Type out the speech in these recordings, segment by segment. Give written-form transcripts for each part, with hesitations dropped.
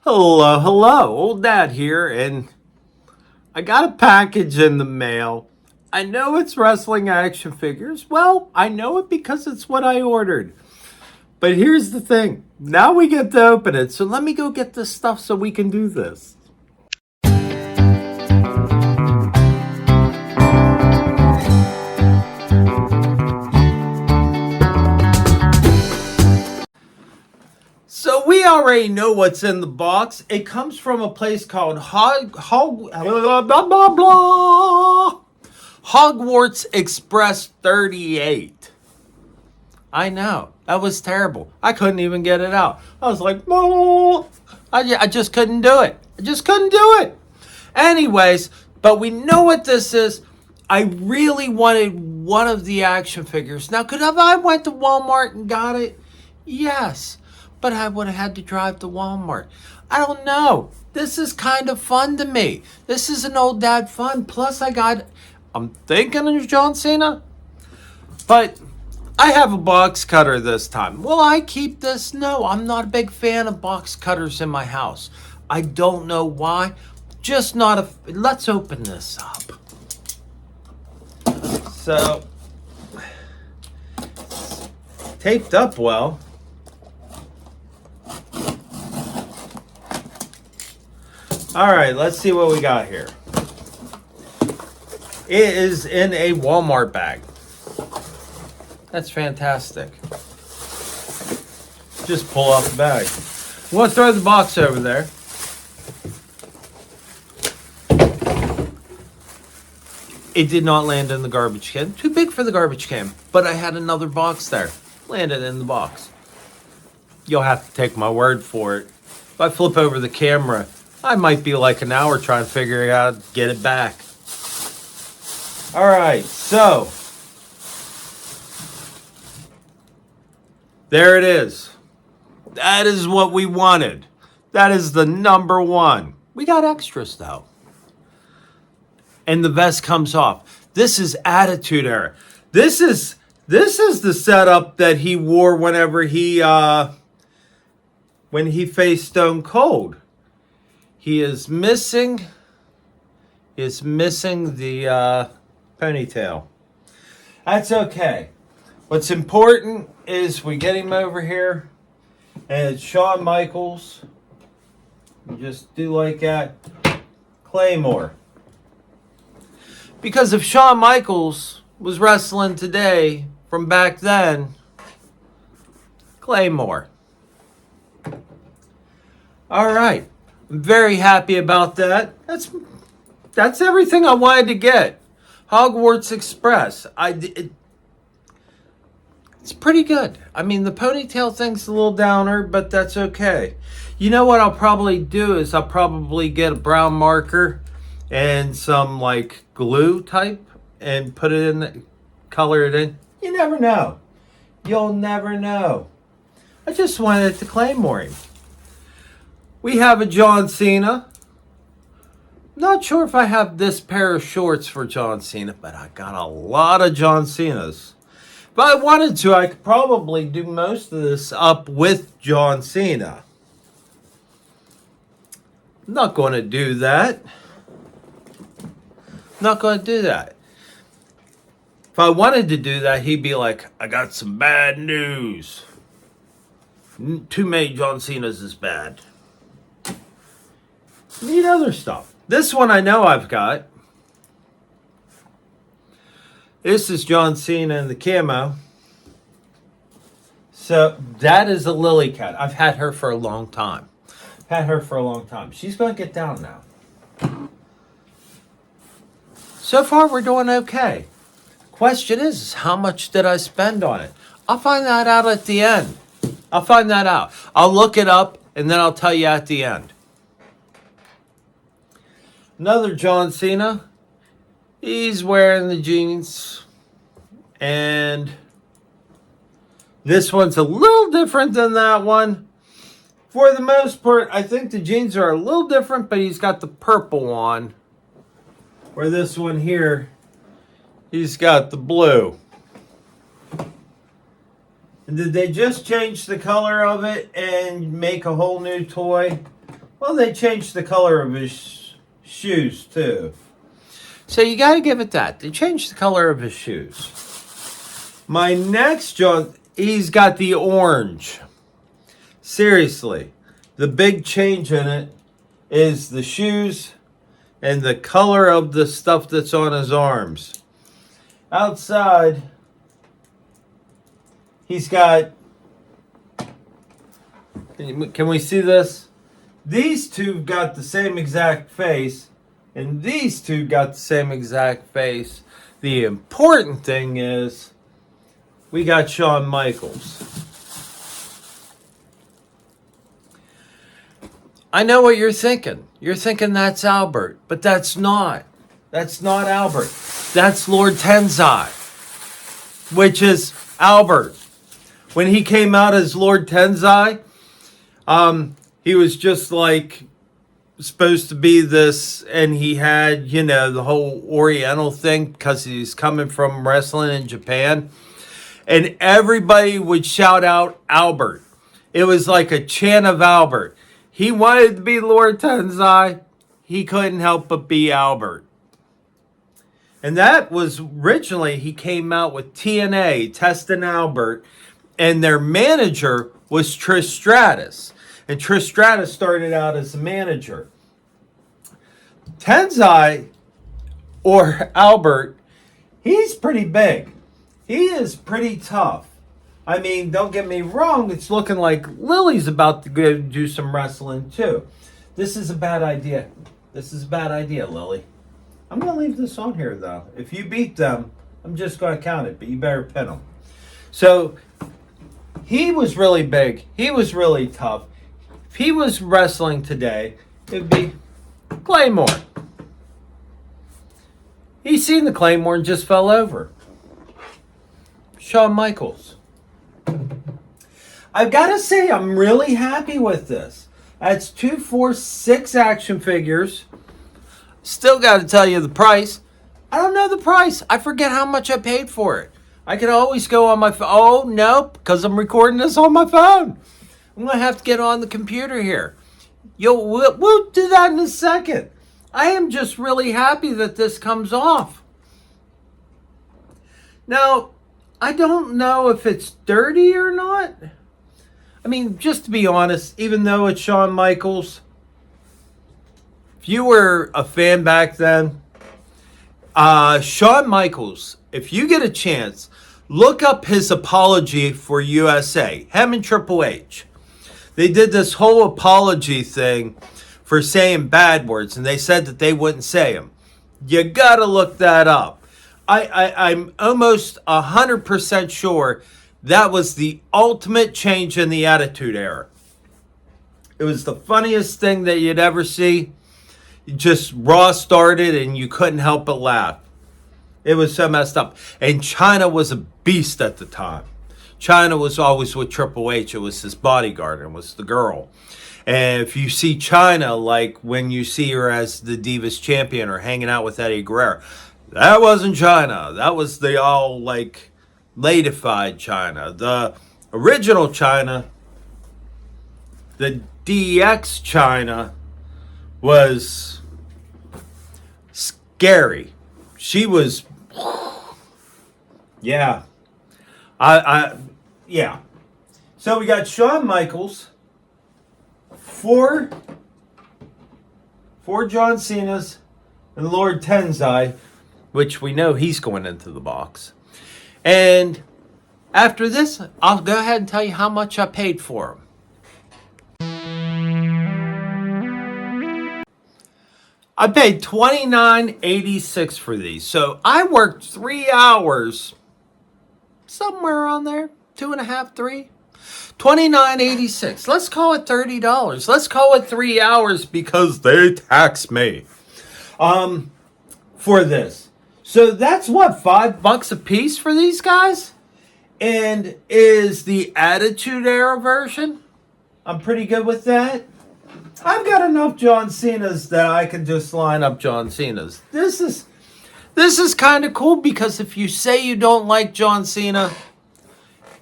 Hello, hello, old dad here, and I got a package in the mail. I know it's wrestling action figures. Well, I know it because it's what I ordered. But here's the thing now we get to open it, so let me go get this stuff so we can do this. So we already know what's in the box. It comes from a place called Hogwarts Express 38. I know. That was terrible. I couldn't even get it out. I was like, I just couldn't do it. I just couldn't do it. Anyways, but we know what this is. I really wanted one of the action figures. Now, could have I went to Walmart and got it? Yes. But I would have had to drive to Walmart. I don't know. This is kind of fun to me. This is an old dad fun. Plus, I'm thinking of John Cena. But I have a box cutter this time. Will I keep this? No, I'm not a big fan of box cutters in my house. I don't know why. Just not a... Let's open this up. So, taped up well. All right, let's see what we got here. It is in a Walmart bag. That's fantastic. Just pull out the bag. We'll throw the box over there. It did not land in the garbage can. Too big for the garbage can. But I had another box there. Landed in the box. You'll have to take my word for it. If I flip over the camera, I might be like an hour trying to figure out how to get it back. All right, so there it is. That is what we wanted. That is the number one. We got extras though. And the vest comes off. This is Attitude Era. This is the setup that he wore whenever when he faced Stone Cold. He is missing the ponytail. That's okay. What's important is we get him over here, and it's Shawn Michaels. You just do like that. Claymore. Because if Shawn Michaels was wrestling today from back then, Claymore. All right. I'm very happy about that. That's everything I wanted to get. Hogwarts Express. It's pretty good. I mean, the ponytail thing's a little downer, but that's okay. You know what I'll probably do is I'll probably get a brown marker and some like glue type and put it in, color it in. You never know. You'll never know. I just wanted to Claymore him. We have a John Cena. Not sure if I have this pair of shorts for John Cena, but I got a lot of John Cenas. If I wanted to, I could probably do most of this up with John Cena. I'm not going to do that. Not going to do that. If I wanted to do that, he'd be like, I got some bad news. Too many John Cenas is bad. Need other stuff. This one I know I've got. This is John Cena in the camo. So that is a Lily Cat. I've had her for a long time. She's going to get down now. So far we're doing okay. Question is how much did I spend on it? I'll find that out at the end. I'll look it up and then I'll tell you at the end. Another John Cena. He's wearing the jeans. And this one's a little different than that one. For the most part, I think the jeans are a little different, but he's got the purple on. Where this one here, he's got the blue. And did they just change the color of it and make a whole new toy? Well, they changed the color of his shoes, too. So you got to give it that. They changed the color of his shoes. My next John, he's got the orange. Seriously, the big change in it is the shoes and the color of the stuff that's on his arms. Outside, he's got, can we see this? These two got the same exact face, and these two got the same exact face. The important thing is, we got Shawn Michaels. I know what you're thinking. You're thinking that's Albert, but that's not. That's not Albert. That's Lord Tensai, which is Albert. When he came out as Lord Tensai, he was just like supposed to be this, and he had, you know, the whole Oriental thing because he's coming from wrestling in Japan. And everybody would shout out Albert. It was like a chant of Albert. He wanted to be Lord Tensai. He couldn't help but be Albert. And that was originally, he came out with TNA, Testing Albert, and their manager was Trish Stratus. And Trish Stratus started out as a manager. Tensai, or Albert, he's pretty big. He is pretty tough. I mean, don't get me wrong, it's looking like Lily's about to go do some wrestling too. This is a bad idea. This is a bad idea, Lily. I'm going to leave this on here, though. If you beat them, I'm just going to count it, but you better pin them. So, he was really big. He was really tough. If he was wrestling today, it would be Claymore. He seen the Claymore and just fell over. Shawn Michaels. I've got to say, I'm really happy with this. That's 2, 4, 6 action figures. Still got to tell you the price. I don't know the price. I forget how much I paid for it. I can always go on my phone. Oh, nope, because I'm recording this on my phone. I'm going to have to get on the computer here. We'll do that in a second. I am just really happy that this comes off. Now, I don't know if it's dirty or not. I mean, just to be honest, even though it's Shawn Michaels, if you were a fan back then, Shawn Michaels, if you get a chance, look up his apology for USA, him and Triple H. They did this whole apology thing for saying bad words, and they said that they wouldn't say them. You gotta look that up. I'm almost 100% sure that was the ultimate change in the Attitude Era. It was the funniest thing that you'd ever see. Just Raw started and you couldn't help but laugh. It was so messed up. And China was a beast at the time. China was always with Triple H. It was his bodyguard and was the girl. And if you see China, like when you see her as the Divas Champion or hanging out with Eddie Guerrero, that wasn't China. That was the all like ladified China. The original China, the DX China, was scary. She was, yeah. Yeah. So we got Shawn Michaels, four John Cena's, and Lord Tensai, which we know he's going into the box. And after this, I'll go ahead and tell you how much I paid for them. I paid $29.86 for these. So I worked 3 hours, somewhere around there, 2.5, 3. $29.86. Let's call it $30. Let's call it 3 hours because they tax me for this. So that's what, $5 a piece for these guys? And is the Attitude Era version? I'm pretty good with that. I've got enough John Cena's that I can just line up John Cena's. This is kind of cool because if you say you don't like John Cena,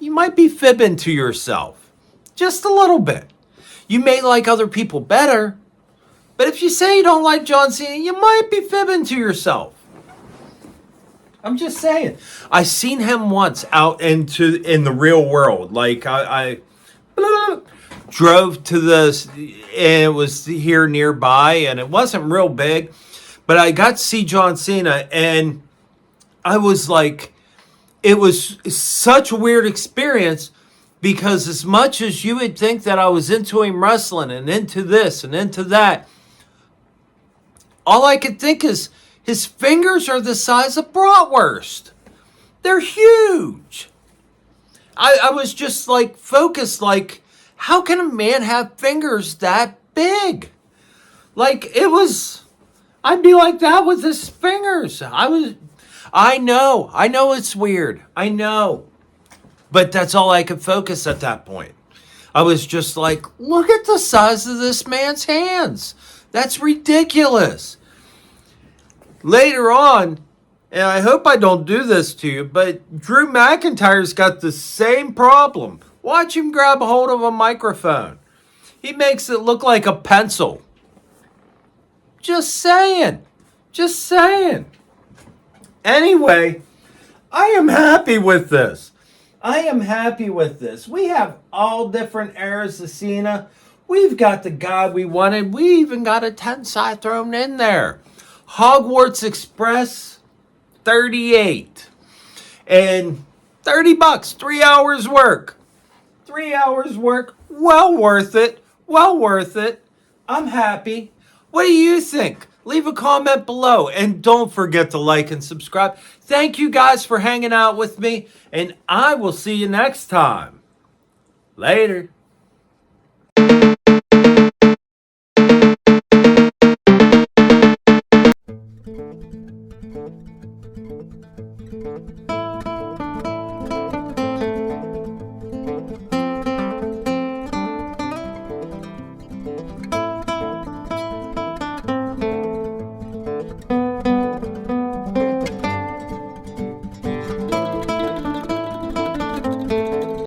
you might be fibbing to yourself. Just a little bit. You may like other people better, But if you say you don't like John Cena, you might be fibbing to yourself. I'm just saying. I seen him once out in the real world. Like I drove to this, and it was here nearby, and it wasn't real big, but I got to see John Cena, and I was like, it was such a weird experience because as much as you would think that I was into him wrestling and into this and into that, all I could think is his fingers are the size of bratwurst. They're huge. I was just like focused, like, how can a man have fingers that big? Like, it was, I'd be like that with his fingers. I know it's weird. I know. But that's all I could focus at that point. I was just like, look at the size of this man's hands. That's ridiculous. Later on, and I hope I don't do this to you, but Drew McIntyre's got the same problem. Watch him grab a hold of a microphone. He makes it look like a pencil. Just saying. Just saying. Anyway, I am happy with this. I am happy with this. We have all different eras of Cena. We've got the guy we wanted. We even got a Tensai thrown in there. Hogwarts Express, 38. And $30, 3 hours work. 3 hours work, well worth it. Well worth it. I'm happy. What do you think? Leave a comment below. And don't forget to like and subscribe. Thank you guys for hanging out with me. And I will see you next time. Later.